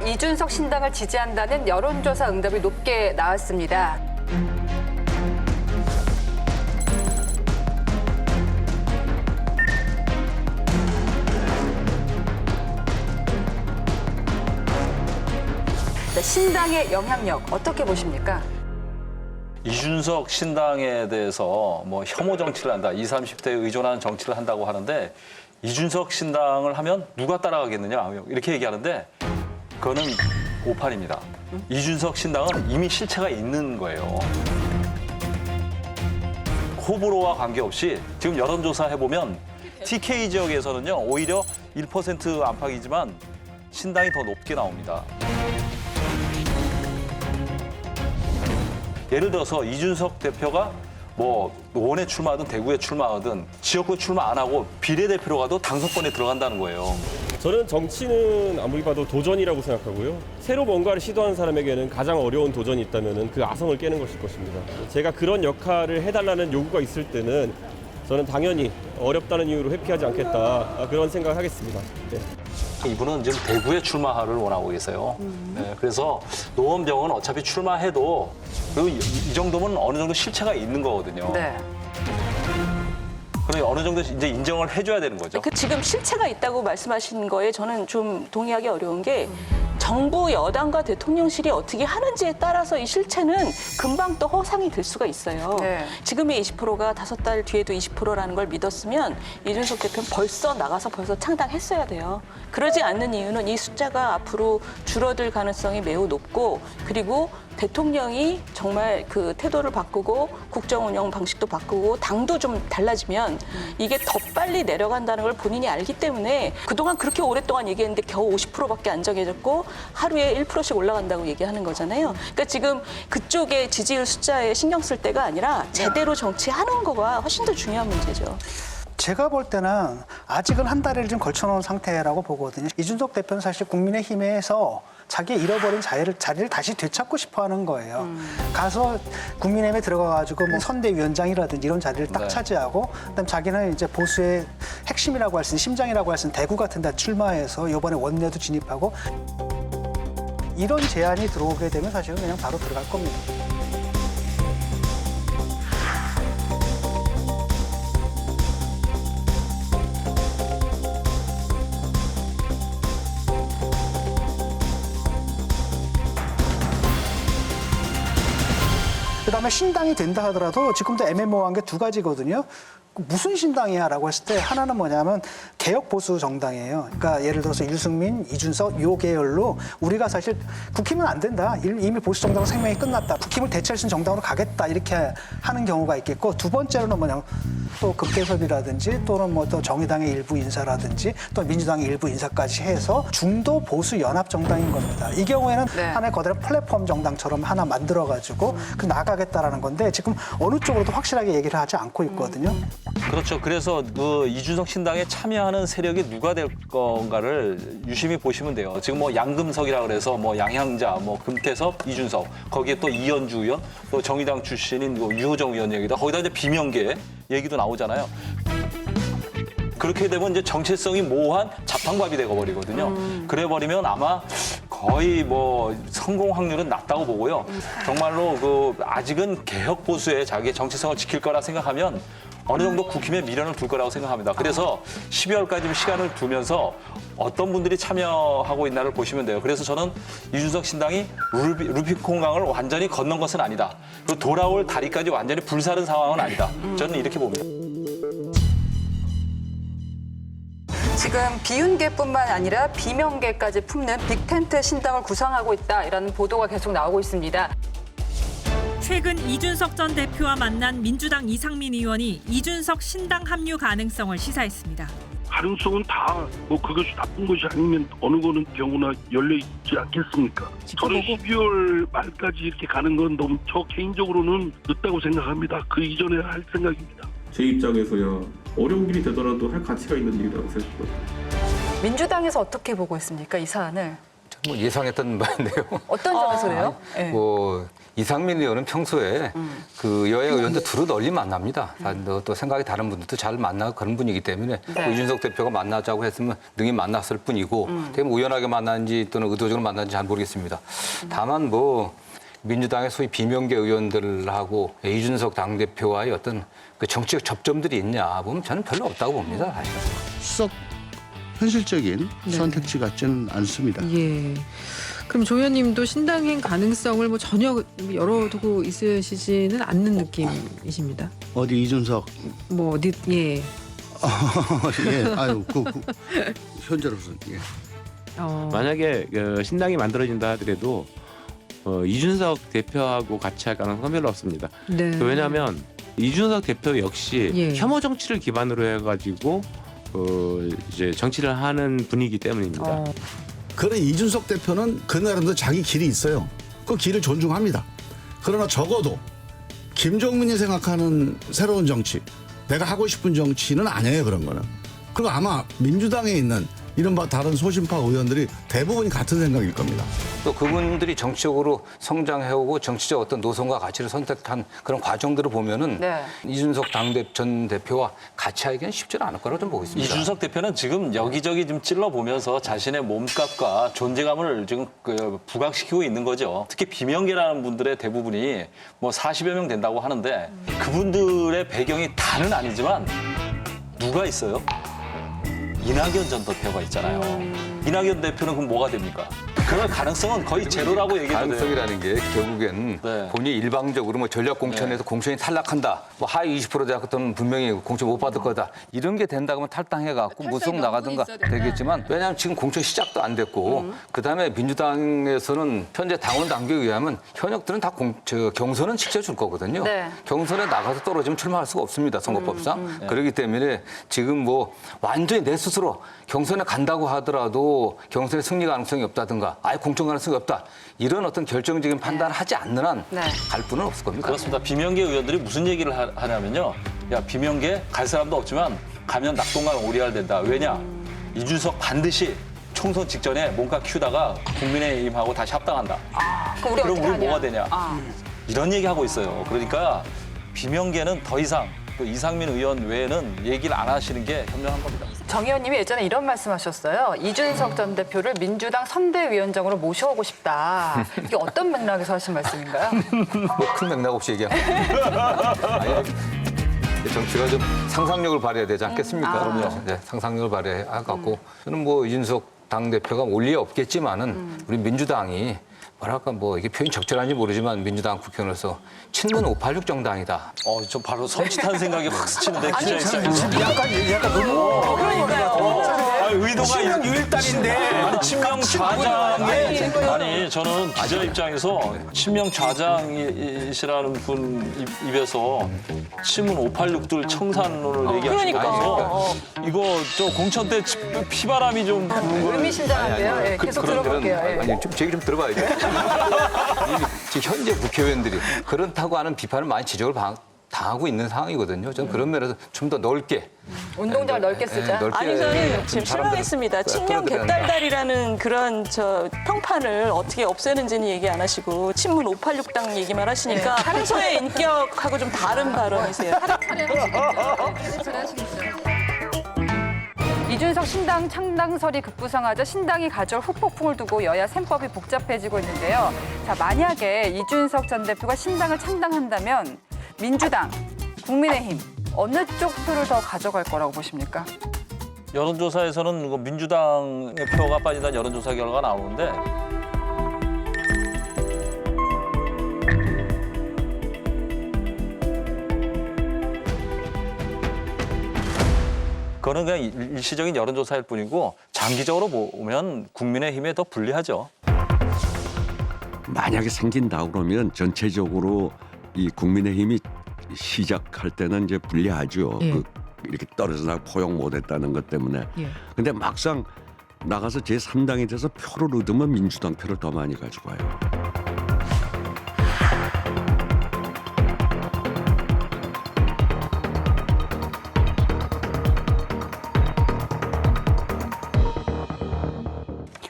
이준석 신당을 지지한다는 여론조사 응답이 높게 나왔습니다. 신당의 영향력 어떻게 보십니까? 이준석 신당에 대해서 뭐 혐오 정치를 한다, 20, 30대에 의존하는 정치를 한다고 하는데 이준석 신당을 하면 누가 따라가겠느냐 이렇게 얘기하는데 그거는 오판입니다. 이준석 신당은 이미 실체가 있는 거예요. 호불호와 관계없이 지금 여론조사 해보면 TK 지역에서는요 오히려 1% 안팎이지만 신당이 더 높게 나옵니다. 예를 들어서 이준석 대표가 뭐 원에 출마하든 대구에 출마하든 지역구에 출마 안 하고 비례대표로 가도 당선권에 들어간다는 거예요. 저는 정치는 아무리 봐도 도전이라고 생각하고요. 새로 뭔가를 시도하는 사람에게는 가장 어려운 도전이 있다면 그 아성을 깨는 것일 것입니다. 제가 그런 역할을 해달라는 요구가 있을 때는 저는 당연히 어렵다는 이유로 회피하지 않겠다 그런 생각을 하겠습니다. 네. 이분은 지금 대구에 출마를 원하고 계세요. 네, 그래서 노원병은 어차피 출마해도 그리고 이 정도면 어느 정도 실체가 있는 거거든요. 네. 그럼 어느 정도 이제 인정을 해줘야 되는 거죠. 지금 실체가 있다고 말씀하신 거에 저는 좀 동의하기 어려운 게 정부 여당과 대통령실이 어떻게 하는지에 따라서 이 실체는 금방 또 허상이 될 수가 있어요. 네. 지금의 20%가 5달 뒤에도 20%라는 걸 믿었으면 이준석 대표는 벌써 나가서 벌써 창당했어야 돼요. 그러지 않는 이유는 이 숫자가 앞으로 줄어들 가능성이 매우 높고 그리고 대통령이 정말 그 태도를 바꾸고 국정 운영 방식도 바꾸고 당도 좀 달라지면 이게 더 빨리 내려간다는 걸 본인이 알기 때문에 그동안 그렇게 오랫동안 얘기했는데 겨우 50%밖에 안 정해졌고 하루에 1%씩 올라간다고 얘기하는 거잖아요. 그러니까 지금 그쪽의 지지율 숫자에 신경 쓸 때가 아니라 제대로 정치하는 거가 훨씬 더 중요한 문제죠. 제가 볼 때는 아직은 한 달을 좀 걸쳐놓은 상태라고 보거든요. 이준석 대표는 사실 국민의힘에서 자기 잃어버린 자리를 다시 되찾고 싶어하는 거예요. 가서 국민의힘에 들어가가지고 뭐 선대위원장이라든지 이런 자리를 딱 네. 차지하고 그다음 자기는 이제 보수의 핵심이라고 할 수 있는 심장이라고 할 수 있는 대구 같은 데 출마해서 이번에 원내도 진입하고 이런 제안이 들어오게 되면 사실은 그냥 바로 들어갈 겁니다. 그다음에 신당이 된다 하더라도 지금도 애매모호한 게 두 가지거든요. 무슨 신당이야 라고 했을 때 하나는 뭐냐면 개혁 보수 정당이에요. 그러니까 예를 들어서 유승민, 이준석 요 계열로 우리가 사실 국힘은 안 된다. 이미 보수 정당 생명이 끝났다. 국힘을 대체할 수 있는 정당으로 가겠다. 이렇게 하는 경우가 있겠고 두 번째로는 뭐냐면 또 극대섭이라든지 또는 뭐 또 정의당의 일부 인사라든지 또 민주당의 일부 인사까지 해서 중도 보수 연합 정당인 겁니다. 이 경우에는 네. 하나의 거대한 플랫폼 정당처럼 하나 만들어가지고 그 나가겠다라는 건데 지금 어느 쪽으로도 확실하게 얘기를 하지 않고 있거든요. 그렇죠. 그래서 그 이준석 신당에 참여하는 세력이 누가 될 건가를 유심히 보시면 돼요. 지금 뭐 양금석이라 그래서 뭐 양향자, 뭐 금태섭, 이준석, 거기에 또 이현주 의원, 또 정의당 출신인 유호정 의원 얘기다. 거기다 이제 비명계 얘기도 나오잖아요. 그렇게 되면 이제 정체성이 모호한 자판밥이 되어버리거든요. 그래버리면 아마 거의 뭐 성공 확률은 낮다고 보고요. 정말로 그 아직은 개혁 보수의 자기의 정체성을 지킬 거라 생각하면 어느 정도 국힘에 미련을 둘 거라고 생각합니다. 그래서 12월까지 시간을 두면서 어떤 분들이 참여하고 있나를 보시면 돼요. 그래서 저는 이준석 신당이 루비콘강을 완전히 건넌 것은 아니다. 그리고 돌아올 다리까지 완전히 불사른 상황은 아니다. 저는 이렇게 봅니다. 지금 비윤계뿐만 아니라 비명계까지 품는 빅텐트 신당을 구성하고 있다. 이라는 보도가 계속 나오고 있습니다. 최근 이준석 전 대표와 만난 민주당 이상민 의원이 이준석 신당 합류 가능성을 시사했습니다. 가능성은 다 뭐 그것이 나쁜 것이 아니면 어느 거는 경우나 열려 있지 않겠습니까? 저는 12월 말까지 이렇게 가는 건 너무 저 개인적으로는 늦다고 생각합니다. 그 이전에 할 생각입니다. 제 입장에서야 어려운 길이 되더라도 할 가치가 있는 일이라고 생각합니다. 민주당에서 어떻게 보고 있습니까? 이 사안을. 뭐 예상했던 바인데요. 어떤 점에서요? 네. 뭐 이상민 의원은 평소에 그 여야 의원들 두루 널리 만납니다. 또 생각이 다른 분들도 잘 만나고 그런 분이기 때문에 뭐 이준석 대표가 만나자고 했으면 능히 만났을 뿐이고 되게 우연하게 만난지 또는 의도적으로 만난지 잘 모르겠습니다. 다만 뭐 민주당의 소위 비명계 의원들하고 이준석 당대표와의 어떤 그 정치적 접점들이 있냐 보면 저는 별로 없다고 봅니다. 사실. 썩 현실적인 선택지 같지는 않습니다. 예. 그럼 조 의원님도 신당행 가능성을 뭐 전혀 열어두고 있으시지는 않는 느낌이십니다. 어디 이준석? 뭐 어디 예. 예, 아유, 현재로서 예. 만약에 신당이 만들어진다 하더라도 이준석 대표하고 같이 할 가능성은 별로 없습니다. 네. 왜냐하면 이준석 대표 역시 예. 혐오 정치를 기반으로 해가지고 이제 정치를 하는 분이기 때문입니다. 그런 이준석 대표는 그 나름대로 자기 길이 있어요. 그 길을 존중합니다. 그러나 적어도 김종민이 생각하는 새로운 정치, 내가 하고 싶은 정치는 아니에요, 그런 거는. 그리고 아마 민주당에 있는 이른바 다른 소신파 의원들이 대부분이 같은 생각일 겁니다. 또 그분들이 정치적으로 성장해오고 정치적 어떤 노선과 가치를 선택한 그런 과정들을 보면은 이준석 전 대표와 같이 하기는 쉽지는 않을 거라고 좀 보고 있습니다. 이준석 대표는 지금 여기저기 좀 찔러보면서 자신의 몸값과 존재감을 지금 부각시키고 있는 거죠. 특히 비명계라는 분들의 대부분이 뭐 40여 명 된다고 하는데 그분들의 배경이 다는 아니지만 누가 있어요? 이낙연 전 대표가 있잖아요. 이낙연 대표는 그럼 뭐가 됩니까? 그럴 가능성은 거의 제로라고 얘기해도 돼요. 가능성이라는 게 결국엔 본인이 일방적으로 뭐 전략 공천에서 공천이 탈락한다. 뭐 하위 20% 대학교는 분명히 공천 못 받을 거다. 이런 게 된다고 하면 탈당해갖고 무속 나가든가 되겠지만 왜냐하면 지금 공천 시작도 안 됐고 그다음에 민주당에서는 현재 당원 당규에 의하면 현역들은 다 경선은 지켜줄 거거든요. 경선에 나가서 떨어지면 출마할 수가 없습니다. 선거법상. 그렇기 때문에 지금 뭐 완전히 내 스스로 경선에 간다고 하더라도 경선에 승리 가능성이 없다든가 아예 공천 가능성이 없다. 이런 어떤 결정적인 판단을 하지 않는 한 갈 분은 없을 겁니다. 그렇습니다. 비명계 의원들이 무슨 얘기를 하냐면요. 야, 비명계 갈 사람도 없지만 가면 낙동강 오리알 된다. 왜냐? 이준석 반드시 총선 직전에 몸값 키우다가 국민의힘하고 다시 합당한다. 그럼 우리 뭐가 되냐? 이런 얘기하고 있어요. 그러니까 비명계는 더 이상 또 이상민 의원 외에는 얘기를 안 하시는 게 현명한 겁니다. 정 의원님이 예전에 이런 말씀하셨어요. 이준석 전 대표를 민주당 선대위원장으로 모셔오고 싶다. 이게 어떤 맥락에서 하신 말씀인가요? 뭐 큰 맥락 없이 얘기합니다. 정치가 좀 상상력을 발휘해야 되지 않겠습니까? 그럼요. 네, 상상력을 발휘해갖고 저는 뭐 이준석 당대표가 올 리 없겠지만은 우리 민주당이 뭐랄까 뭐 이게 표현이 적절한지 모르지만 민주당 국회의원으로서 친문 586 정당이다. 저 바로 섬찟한 생각이 확 스치는데 기자 약간 너무 의도가 유일단인데 아니 친명 좌장의 아니 저는 기자 입장에서 친명 좌장이시라는 분 입에서 친문 586들 청산론을 얘기하시고 나서 이거 저 공천 때 피바람이 좀 부는 거는 의미심장한데요. 예, 계속 들어볼게요. 예. 아니 좀 제 얘기 좀 들어봐야죠. 지금 현재 국회의원들이 그렇다고 하는 비판을 많이 지적을 당하고 있는 상황이거든요. 저는 그런 면에서 좀 더 넓게 운동장을 넓게 쓰자. 아니 저는 지금 실망했습니다. 친명 개딸딸이라는 그런 평판을 어떻게 없애는지는 얘기 안 하시고 친문 586당 얘기만 하시니까 평소의 인격하고 좀 다른 발언이세요. 이준석 신당 창당설이 급부상하자 신당이 가져올 후폭풍을 두고 여야 셈법이 복잡해지고 있는데요. 자, 만약에 이준석 전 대표가 신당을 창당한다면 민주당, 국민의힘 어느 쪽 표를 더 가져갈 거라고 보십니까? 여론조사에서는 민주당의 표가 빠진다는 여론조사 결과가 나오는데 그거는 그냥 일시적인 여론조사일 뿐이고 장기적으로 보면 국민의힘에 더 불리하죠. 만약에 생긴다 그러면 전체적으로 이 국민의힘이 시작할 때는 이제 불리하죠. 이렇게 떨어져 나가 포용 못했다는 것 때문에. 근데 막상 나가서 제3당이 돼서 표를 얻으면 민주당 표를 더 많이 가지고 와요.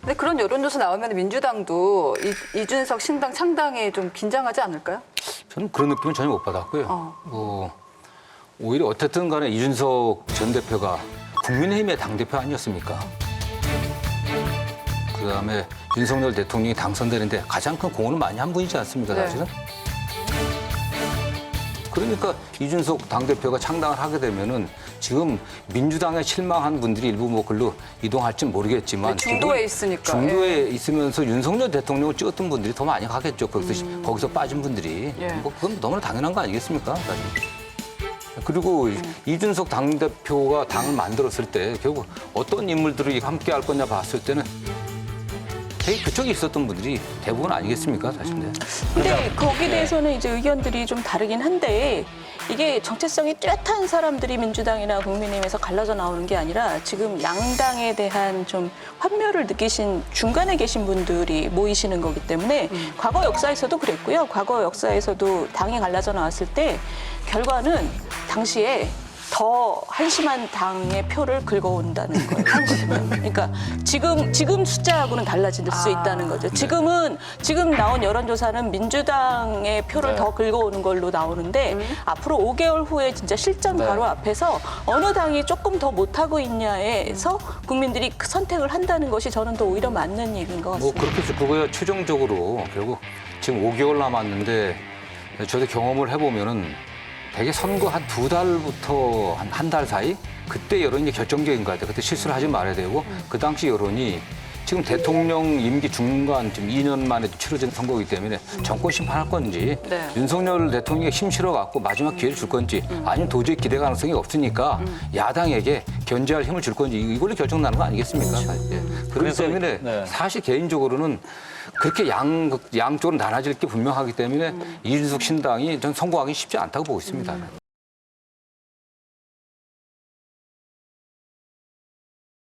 근데 그런 여론조사 나오면 민주당도 이준석 신당 창당에 좀 긴장하지 않을까요? 저는 그런 느낌은 전혀 못 받았고요. 오히려 어쨌든 간에 이준석 전 대표가 국민의힘의 당대표 아니었습니까? 그다음에 윤석열 대통령이 당선되는데 가장 큰 공헌을 많이 한 분이지 않습니까, 사실은? 그러니까 이준석 당대표가 창당을 하게 되면은 지금 민주당에 실망한 분들이 일부 뭐 글로 이동할지는 모르겠지만 중도에 있으니까. 중도에 있으면서 윤석열 대통령을 찍었던 분들이 더 많이 가겠죠. 거기서 빠진 분들이. 뭐 그건 너무나 당연한 거 아니겠습니까? 사실. 그리고 이준석 당대표가 당을 만들었을 때 결국 어떤 인물들이 함께 할 거냐 봤을 때는 되게 그쪽에 있었던 분들이 대부분 아니겠습니까, 사실. 근데 거기에 대해서는 이제 의견들이 좀 다르긴 한데 이게 정체성이 뚜렷한 사람들이 민주당이나 국민의힘에서 갈라져 나오는 게 아니라 지금 양당에 대한 좀 환멸을 느끼신 중간에 계신 분들이 모이시는 거기 때문에 과거 역사에서도 그랬고요. 과거 역사에서도 당이 갈라져 나왔을 때 결과는 당시에 더 한심한 당의 표를 긁어온다는 거예요. 그러니까 지금 숫자하고는 달라질 수 있다는 거죠. 지금 나온 여론조사는 민주당의 표를 더 긁어오는 걸로 나오는데 앞으로 5개월 후에 진짜 실전 바로 앞에서 어느 당이 조금 더 못하고 있냐에서 국민들이 선택을 한다는 것이 저는 더 오히려 맞는 얘기인 것 같습니다. 뭐 그렇겠죠. 그거야 최종적으로 결국 지금 5개월 남았는데 저도 경험을 해보면은 대개 선거 한 2달부터 한 달 사이 그때 여론이 결정적인 것 같아요. 그때 실수를 하지 말아야 되고 그 당시 여론이 지금 대통령 임기 중간 지금 2년 만에 치러진 선거이기 때문에 정권 심판할 건지 윤석열 대통령이 힘 실어갖고 마지막 기회를 줄 건지 아니면 도저히 기대 가능성이 없으니까 야당에게 견제할 힘을 줄 건지 이걸로 결정나는 거 아니겠습니까? 그렇기 때문에 사실 개인적으로는 그렇게 양쪽으로 나눠질 게 분명하기 때문에 이준석 신당이 전 성공하기 쉽지 않다고 보고 있습니다.